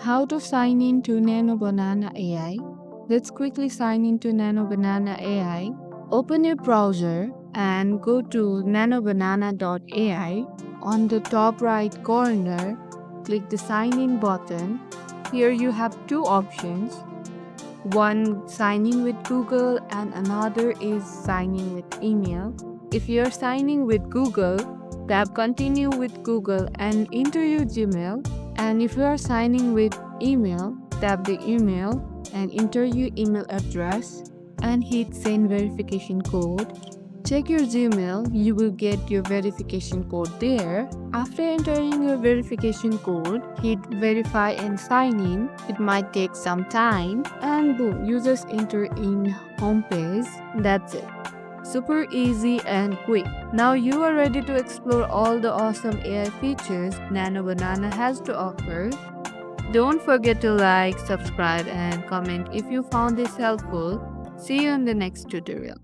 How to sign in to NanoBanana.AI? Let's quickly sign into NanoBanana.AI. Open your browser and go to NanoBanana.AI. On the top right corner, click the sign in button. Here you have two options. One, signing with Google, and another is signing with email. If you're signing with Google, tap continue with Google and enter your Gmail. And if you are signing with email, tap the email and enter your email address and hit send verification code. Check your Gmail, you will get your verification code there. After entering your verification code, hit verify and sign in. It might take some time, and boom, you just enter in homepage. That's it. Super easy and quick. Now you are ready to explore all the awesome AI features Nano Banana has to offer. Don't forget to like, subscribe, and comment if you found this helpful. See you in the next tutorial.